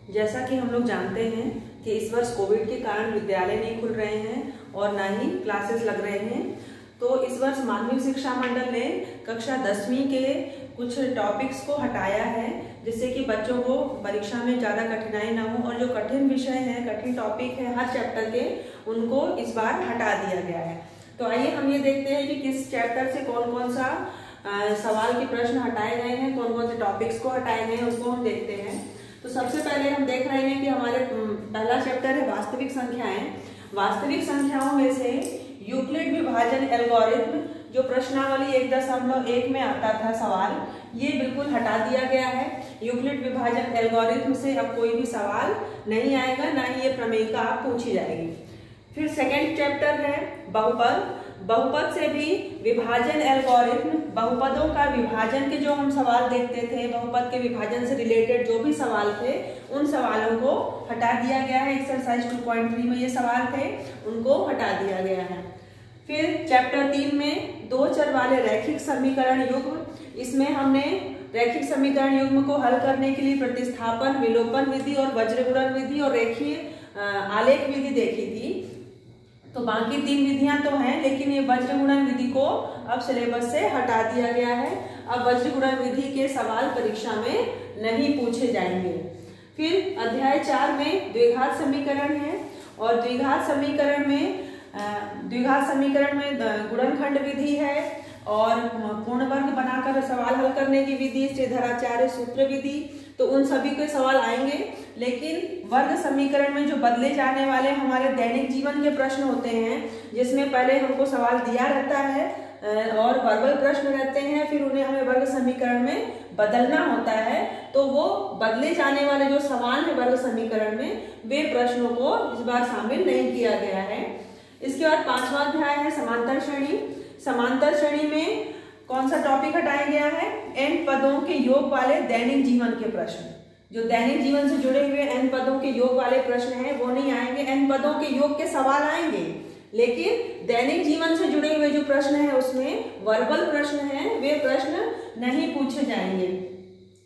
जैसा कि हम लोग जानते हैं कि इस वर्ष कोविड के कारण विद्यालय नहीं खुल रहे हैं और ना ही क्लासेस लग रहे हैं, तो इस वर्ष माध्यमिक शिक्षा मंडल ने कक्षा 10वीं के कुछ टॉपिक्स को हटाया है, जिससे कि बच्चों को परीक्षा में ज़्यादा कठिनाई ना हो और जो कठिन विषय हैं, कठिन टॉपिक है हर चैप्टर के, उनको इस बार हटा दिया गया है। तो आइए हम ये देखते हैं कि किस चैप्टर से कौन कौन सा सवाल के प्रश्न हटाए गए हैं, कौन कौन से टॉपिक्स को हटाए गए हैं, उनको हम देखते हैं। तो सबसे पहले हम देख रहे हैं कि हमारे पहला चैप्टर है वास्तविक संख्याएं। वास्तविक संख्याओं में से यूक्लिड विभाजन एल्गोरिथम, जो प्रश्नावली 1.1 में आता था सवाल, ये बिल्कुल हटा दिया गया है। यूक्लिड विभाजन एल्गोरिथम से अब कोई भी सवाल नहीं आएगा, ना ही ये प्रमेयिका पूछी जाएगी। फिर सेकेंड चैप्टर है बहुपद। बहुपद से भी विभाजन एल्गोरिथम, बहुपदों का विभाजन के जो हम सवाल देखते थे, बहुपद के विभाजन से रिलेटेड जो भी सवाल थे, उन सवालों को हटा दिया गया है। एक्सरसाइज 2.3 में ये सवाल थे, उनको हटा दिया गया है। फिर चैप्टर 3 में दो चर वाले रैखिक समीकरण युग्म, इसमें हमने रैखिक समीकरण युग्म को हल करने के लिए प्रतिस्थापन, विलोपन विधि और वज्रगुणन विधि और रेखीय आलेख विधि देखी थी। तो बाकी 3 विधियां तो हैं, लेकिन ये वज्रगुणन विधि को अब सिलेबस से हटा दिया गया है। अब वज्रगुणन विधि के सवाल परीक्षा में नहीं पूछे जाएंगे। फिर अध्याय 4 में द्विघात समीकरण है और द्विघात समीकरण में गुणनखंड विधि है और पूर्ण वर्ग बनाकर सवाल हल करने की विधि, श्रीधराचार्य सूत्र विधि, तो उन सभी के सवाल आएंगे। लेकिन वर्ग समीकरण में जो बदले जाने वाले हमारे दैनिक जीवन के प्रश्न होते हैं, जिसमें पहले हमको सवाल दिया रहता है और वर्बल प्रश्न रहते हैं, फिर उन्हें हमें वर्ग समीकरण में बदलना होता है, तो वो बदले जाने वाले जो सवाल है वर्ग समीकरण में, वे प्रश्नों को इस बार शामिल नहीं किया गया है। इसके बाद 5वां अध्याय है समांतर श्रेणी। समांतर श्रेणी में कौन सा टॉपिक हटाया गया है? n पदों के योग वाले दैनिक जीवन के प्रश्न। जो दैनिक जीवन से जुड़े हुए n पदों के योग वाले प्रश्न हैं वो नहीं आएंगे। n पदों के योग के सवाल आएंगे, लेकिन दैनिक जीवन से जुड़े हुए जो प्रश्न हैं उसमें वर्बल प्रश्न हैं, वे प्रश्न नहीं पूछे जाएंगे।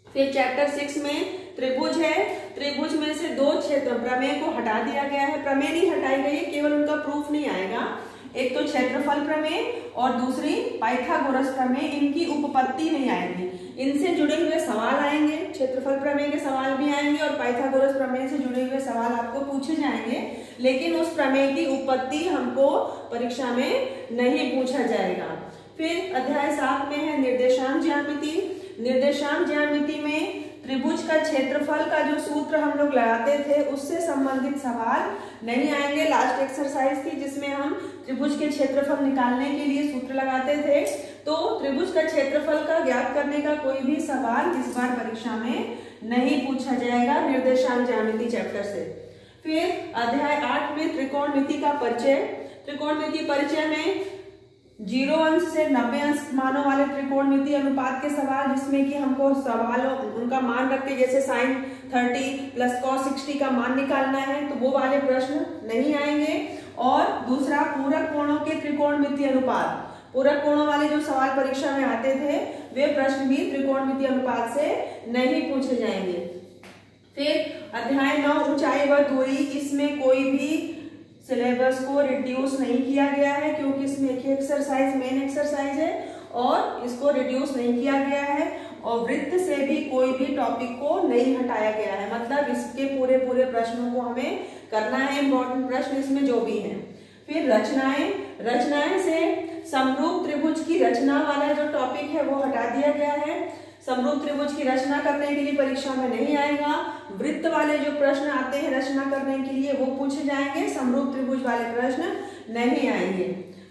फिर चैप्टर 6 में त्रिभुज है। त्रिभुज में से 2 क्षेत्र प्रमेय को हटा दिया गया है। प्रमेय नहीं हटाई गई है, केवल उनका प्रूफ नहीं आएगा। एक तो क्षेत्रफल प्रमेय और दूसरी पाइथागोरस प्रमेय, इनकी उपपत्ति नहीं आएगी। इनसे जुड़े हुए सवाल आएंगे, क्षेत्रफल प्रमेय के सवाल भी आएंगे और पाइथागोरस प्रमेय से जुड़े हुए सवाल आपको पूछे जाएंगे, लेकिन उस प्रमेय की उपपत्ति हमको परीक्षा में नहीं पूछा जाएगा। फिर अध्याय 7 में है निर्देशांक ज्यामिति। निर्देशांक ज्यामिति में त्रिभुज का क्षेत्रफल का जो सूत्र हम लोग लगाते थे, उससे संबंधित सवाल नहीं आएंगे। लास्ट एक्सरसाइज थी जिसमें हम त्रिभुज के क्षेत्रफल निकालने के लिए सूत्र लगाते थे, तो त्रिभुज का क्षेत्रफल का ज्ञात करने का कोई भी सवाल इस बार परीक्षा में नहीं पूछा जाएगा निर्देशांक ज्यामिति चैप्टर से। फिर अध्याय 8 में त्रिकोणमिति का परिचय। त्रिकोणमिति परिचय में 0 अंश से 90 अंश मानों वाले त्रिकोणमिति अनुपात के सवाल, जिसमें कि हमको सवालों उनका मान रख के, जैसे sin 30 प्लस cos 60 का मान निकालना है, तो वो वाले प्रश्न नहीं आएंगे। और दूसरा पूरक कोणों के त्रिकोणमिति अनुपात, पूरक कोणों वाले जो सवाल परीक्षा में आते थे, वे प्रश्न भी त्रिकोणमिति अनुपात से नहीं पूछे जाएंगे। फिर अध्याय 9 ऊंचाई व दूरी, इसमें कोई भी सिलेबस को रिड्यूस नहीं किया गया है, क्योंकि इसमें एक एक्सरसाइज मेन एक्सरसाइज है और इसको रिड्यूस नहीं किया गया है। और वृत्त से भी कोई भी टॉपिक को नहीं हटाया गया है, मतलब इसके पूरे प्रश्नों को हमें करना है, इंपॉर्टेंट प्रश्न इसमें जो भी हैं। फिर रचनाएं। रचनाएं से समरूप त्रिभुज की रचना वाला जो टॉपिक है वो हटा दिया गया है। समरूप त्रिभुज की रचना करने के लिए परीक्षा में नहीं आएगा। वृत्त वाले जो प्रश्न आते हैं रचना करने के लिए वो पूछे जाएंगे, समरूप त्रिभुज वाले प्रश्न नहीं आएंगे।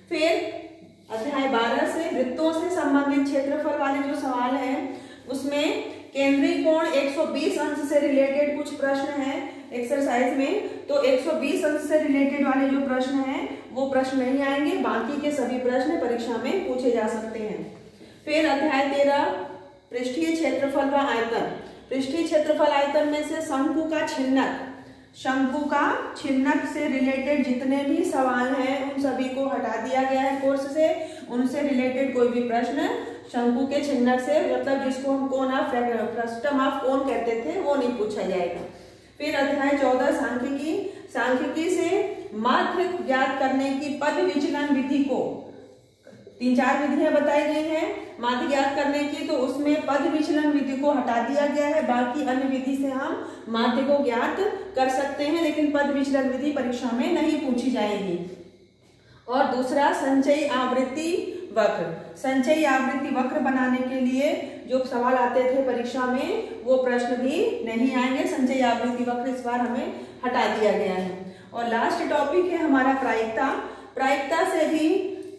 फिर अध्याय 12 से वृत्तों से संबंधित क्षेत्रफल वाले जो सवाल हैं, उसमें केंद्रीय कोण 120 अंश से रिलेटेड कुछ प्रश्न हैं एक्सरसाइज में, तो 120 अंश से रिलेटेड वाले जो प्रश्न हैं वो प्रश्न नहीं आएंगे, बाकी के सभी प्रश्न परीक्षा में पूछे जा सकते हैं। फिर अध्याय 13 पृष्ठीय क्षेत्रफल व आयतन। पृष्ठीय क्षेत्रफल आयतन में से शंकु का छिन्नक, शंकु का छिन्नक से रिलेटेड जितने भी सवाल हैं उन सभी को हटा दिया गया है कोर्स से। उनसे रिलेटेड कोई भी प्रश्न शंकु के छिन्नक से, मतलब जिसको हम cone of frustum of cone कहते थे, वो नहीं पूछा जाएगा। फिर अध्याय 14 सांख्यिकी, सांख्यिकी से माध्य ज्ञात करने की पद विचलन विधि को 3-4 विधियां बताई गई हैं माध्य ज्ञात करने की, तो उसमें पद विचलन विधि को हटा दिया गया है। बाकी अन्य विधि से हम माध्य को ज्ञात कर सकते हैं, लेकिन पद विचलन विधि परीक्षा में नहीं पूछी जाएगी। और दूसरा संचयी आवृत्ति वक्र, संचयी आवृत्ति वक्र बनाने के लिए जो सवाल आते थे परीक्षा में वो प्रश्न भी नहीं आएंगे। संचयी आवृत्ति वक्र इस बार हमें हटा दिया गया है। और लास्ट टॉपिक है हमारा प्रायिकता। प्रायिकता से भी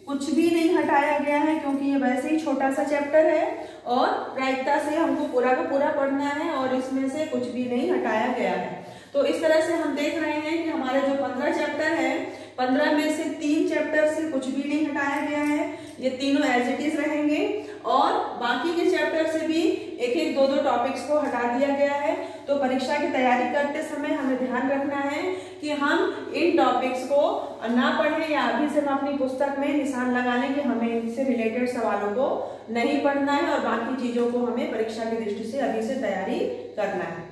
कुछ भी नहीं हटाया गया है, क्योंकि ये वैसे ही छोटा सा चैप्टर है और प्रायिकता से हमको पूरा का पूरा पढ़ना है और इसमें से कुछ भी नहीं हटाया गया है। तो इस तरह से हम देख रहे हैं कि हमारे जो 15 चैप्टर है, 15 में से 3 चैप्टर से कुछ भी नहीं हटाया गया है, ये तीनों एज इट इज रहेंगे। और बाकी के चैप्टर से भी 1-1, 2-2 टॉपिक्स को हटा दिया गया है। तो परीक्षा की तैयारी करते समय हमें ध्यान रखना है कि हम इन टॉपिक्स को ना पढ़ें या अभी से हम अपनी पुस्तक में निशान लगा लें कि हमें इनसे रिलेटेड सवालों को नहीं पढ़ना है और बाकी चीजों को हमें परीक्षा की दृष्टि से अभी से तैयारी करना है।